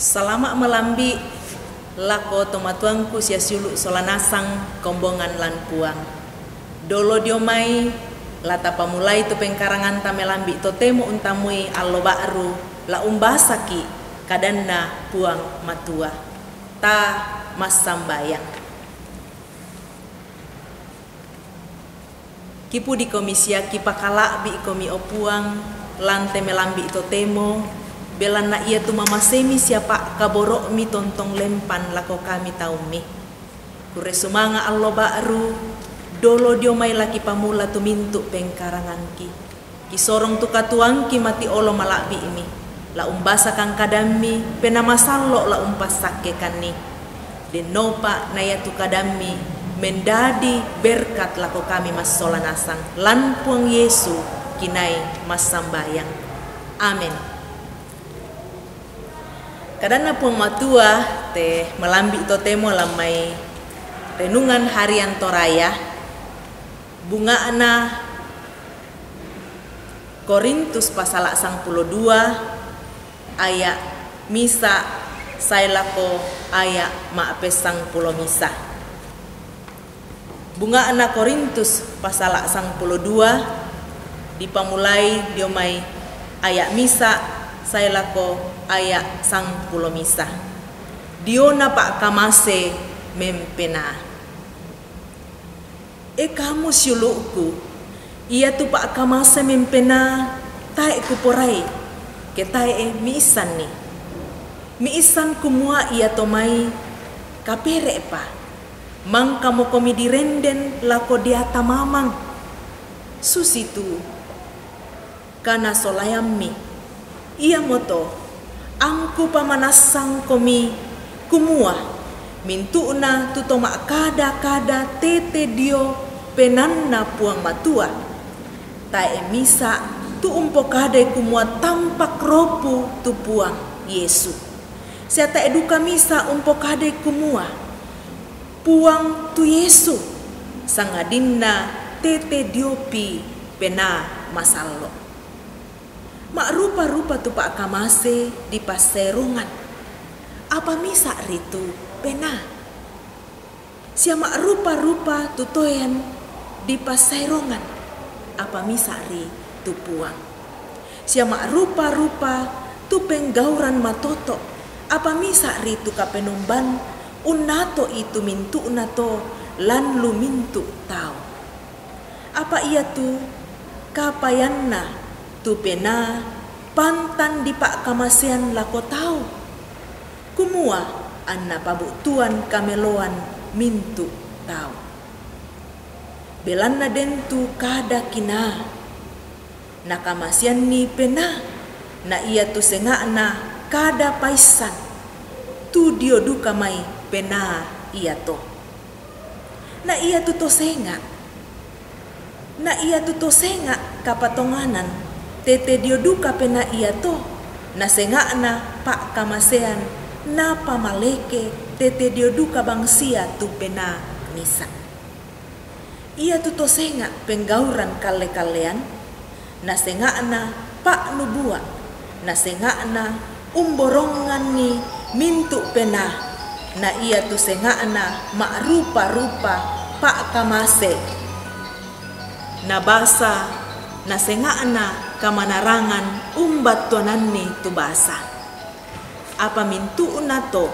Salama melambi lako tomatuangku sia siulu solanasang kombongan lan puang. Dolo diomai lata pamulai tu pengkarangan tamelambi totemo untamui allo ba'ru la umbasaki kadanna puang matua ta masambayang. Kipu di komisia kipakala bi komi opuang lante melambi totemo belan na ia tu mama semi siapa kaborok mi tontong lempan lako kami tahu mi kure sumanga allo ba'ru dolo diomai laki pamula tu mintu pengkarangan ki sorong tu katuang ki mati olo malabi imi la umbasa kang kadami pena masallo la umpasake kani denopa naya tu kadami mendadi berkat lako kami mas solanasang lan puang Yesu kinai mas sambayang. Amin. Kadana puang matua te melambi totemo lamai renungan harian toraya bunga ana Korintus pasal 12 ayat misa sailako ayat maapesang pulo misa. Bunga ana Korintus pasal 12 dipamulai diomai ayat misa sailako ayat sang pulo misa. Diona pak kamase mempena. Kamu siuluku, ia tu pak kamase mempena tae kuporai, ke tae miisan ni. Miisan kumua ia tomai kapere pa. Mang kamu komi direnden lako diata mamang. Susitu kana solayami. Ia moto angku pamanasang komi kumua mintuna tutoma kada tete dio penanna puang matua tae misa tu umpo kade kumua tampak ropu tu puang Yesu siata eduka misa umpo kade kumua puang tu Yesu sangadinna tete diopi pena masallo. Mak rupa-rupa tu pak kamase di paserungan. Apa misa ritu pena? Sia mak rupa-rupa tu toyan di paserungan. Apa misa ri tu puang? Sia mak rupa-rupa tu penggauran matoto. Apa misa ri tu kapenumban unato itu mintu unato lan lu mintu tau. Apa ia tu kapayanna tu pena pantan di pak kamasean lako tau kumua anna pabutuan kameloan mintu tau belanna dentu kada kina na kamasian ni pena na ia tu sengakna kada paisan tu dio duka mai pena ia to na ia tu to senga na ia tu to senga kapatonganan tete dio duka pena ia to na sengakna pak kamasean na pamaleke tete dio duka bangsia tu pena misa ia tu to senga penggauran kale-kalean na sengakna pak nubua na sengakna umborongan ni mintu pena na ia tu sengakna mak rupa-rupa pak kamase na basa na sengakna kamanarangan umbat tuanani tu basa. Apa mintu unato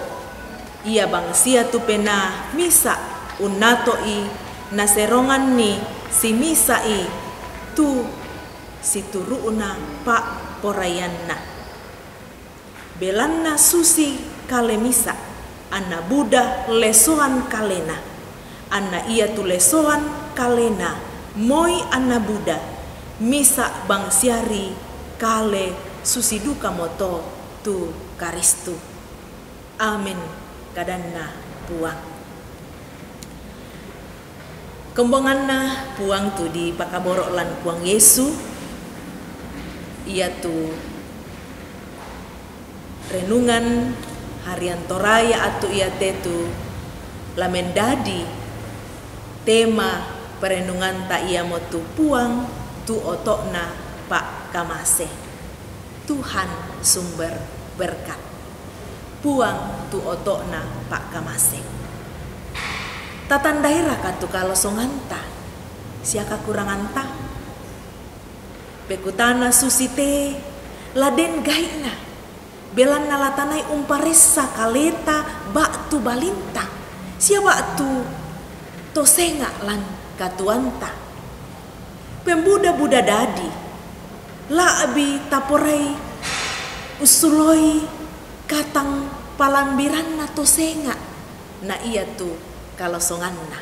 ia bangsia tu pena misa unato i naserongan ni si misa i tu situruuna pak porayanna. Belanna susi kale misa anna Buddha lesoan kalena anna ia tu lesoan kalena moi anna Buddha misa bangsiari kale susiduka moto tu karistu. Amin kadanna puang. Kembonganna puang tu di pakaborok lan puang Yesu. Ia tu renungan harian toraya atau ia tetu lamendadi tema perenungan tak ia motu puang tu otokna pak kamase. Tuhan sumber berkat. puang tu otokna Pak Kamase. Tatandaira kan tu kalau songanta siaka kuranganta bekutana susite laden gaina belan nalatanai umparesa kaleta baktu balinta sia baktu tosenga lan katuanta pembuda-buda dadi laabi taporai usuloi katang palambiran na tosenga na iya tu kalau songanna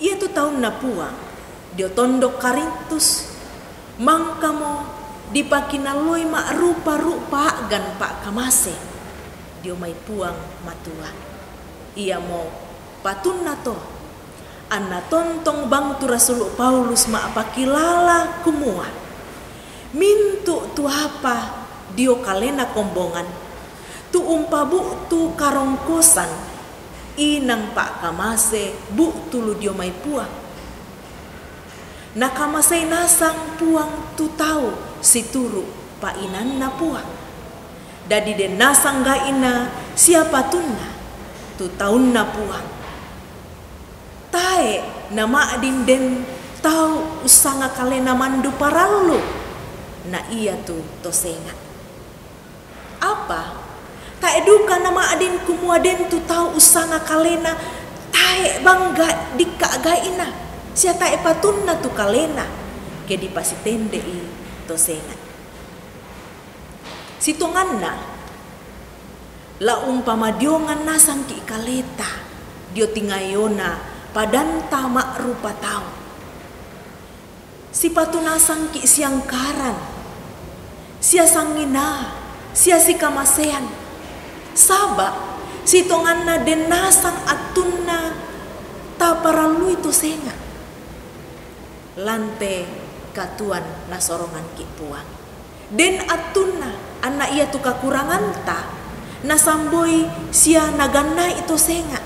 ia tu tahun na puang dia tondok karintus mangkamo dipakinaloi mak rupa-rupa gan Pak Kamase dia mai puang matua ia mau patun na to anna tontong bang tu Rasul Paulus mak pakilala kumua mintu tu apa dio kalena kombongan tu umpabu tu karongkosan inang Pak Kamase bu tulu dio mai puang na Kamase nasang puang tu tahu si turu pa inan na puang dadi den nasang ga ina siapa tunna tu tahun na puang tae nama adin den tahu usanga kalena mandu parallu na iya tu tosenga apa tak eduka nama adin kumuaden tu tahu usanga kalena tae bangga dikak gaina sia tae patunna tu kalena ke di pasitende i tosenga sitonganna la umpama diongan nasang ki kaleta dio tingayona padanta mak rupa tau si patunasang ki siang karan sia sangina sia si Kamasean Saba si tonganna den nasang atunna ta paralui to senga lante katuan nasorongan ki puang den atunna anna ia tu kakurangan ta nasamboi sia naganna itu senga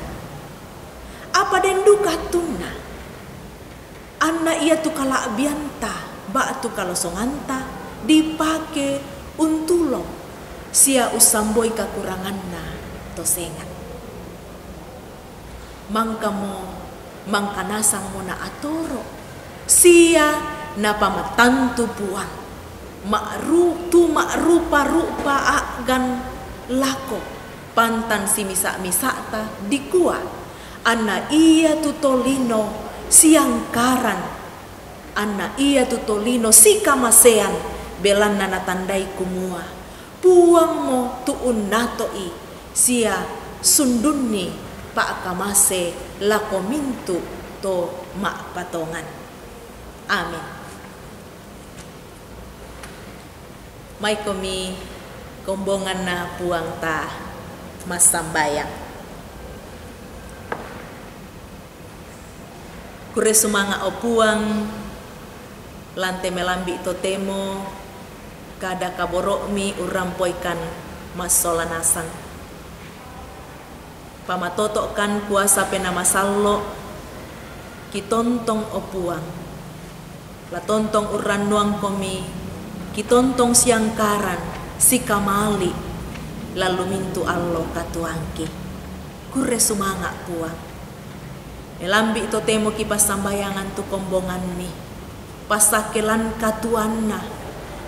apa den duka tunna anna ia tu kalaabianta ba tu kalosonganta dipake untulong sia usamboi kakuranganna tosenga mangkamo mangkanasang mo na atoro sia na pamatantu puang makrupa-rupa agan lako pantan si misa-misata dikua anna iya tutolino siang karan anna iya tutolino si Kamasean belan natandai kumua puang mo tuun natoi sia sundunni Pak Kamase lako mintu to mak patongan. Amin. Mai komi kombongan na puang ta masambayang. Kure sumanga o puang lante melambi to temo kada kaborokmi urampoikan masola nasang pamatotok kan kuasa pena masallo kitontong opuang la tontong uran nuang komi kitontong siang karan si kamali lalu mintu allo katuangki kure sumanga puang elambi to temo kipas sambayangan tu kombongan mi pasakelan katuanna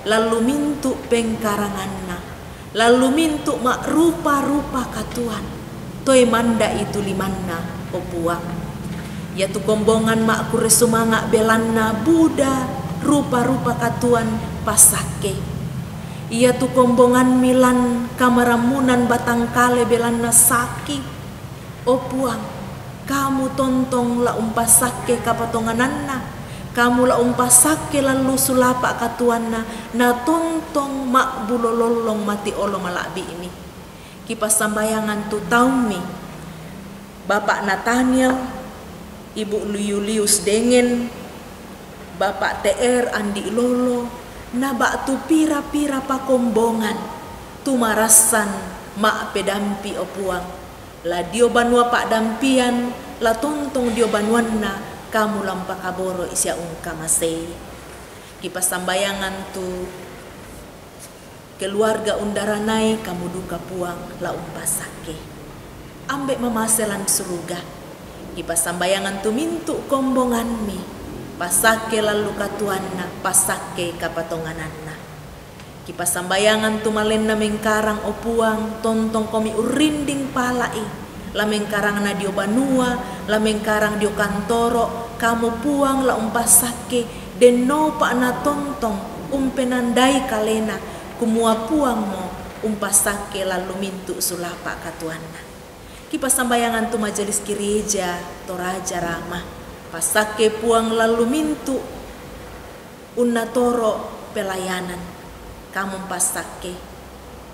lalu mintu pengkaranganna lalu mintu mak rupa-rupa katuan toy manda itu limanna opuang ya tu kombongan mak kure sumanga belanna Buddha rupa-rupa katuan pasake ia tu kombongan milan kamaramunan batang kale belanna saki opuang kamu tontong la umpasake kapatongananna kamu la umpasake lalu sulapa katuanna na tontong mak bulololong mati olo malabi ini kipas sambayangan tu taumi Bapak Nathaniel Ibu Julius Dengen Bapak TR Andi Lolo na bak tu pira-pira pakombongan tu marasan mak pedampi opuang la dio banua pak dampian la tontong dio banuanna kamu lampa kaboro isya Kamase kipas sambayangan tu keluarga undaranai kamu duka puang la umpasake. Ambek mamaselan suruga, ipa sambayangan tu mintu kombongan mi, pasake lalu katuanna, pasake kapatongananna. Kipa sambayangan tu malenna mengkarang opuang, tontong komi urinding palai, la mengkarang na dio banua, la mengkarang dio kantoro, kamu puang la umpasake, den no pa na tontong, umpenandai kalena, kumua puang mo, umpasake lalu mintu sulapa katuanna. Kipa sambayangan tu majelis gereja, toraja ramah, pasake puang lalu mintu, unatoro pelayanan, kamu pasake,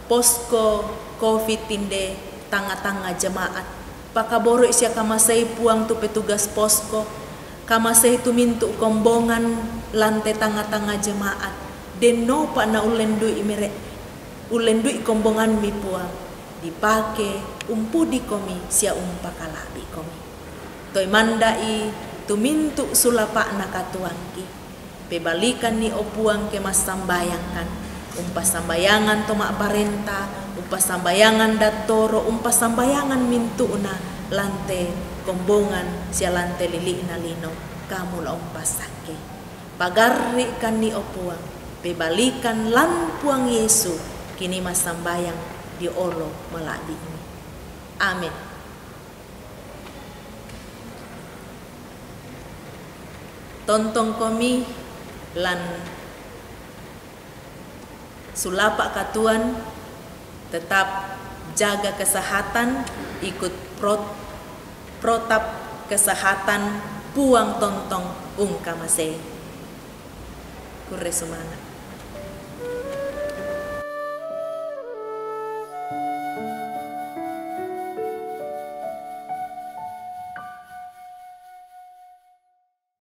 posko covid tinde, tanga-tanga jemaat, pakaborok siya kamasay puang tu petugas posko, kamasay tu mintu kombongan, lantai tanga-tanga jemaat, deno pa na ulendui kombongan mi puang, dipake umpudi komi sia umpakalabi komi. Toy mandai tumintu sulapa na katuangki. Pebalikan ni opuang ke mas sambayangkan. Umpas sambayangan tomak parenta, umpas sambayangan datoro, umpas sambayangan mintu na lante kombongan sia lante lili na lino. Kamu la umpas sake. Pagarri kan ni opuang. Pebalikan lampuang Yesu kini mas sambayang di olo maladi ini. Amin. Tontong komi lan sulapa katuan tetap jaga kesehatan, ikut protap kesehatan puang tontong ungkamase. Kure semangat.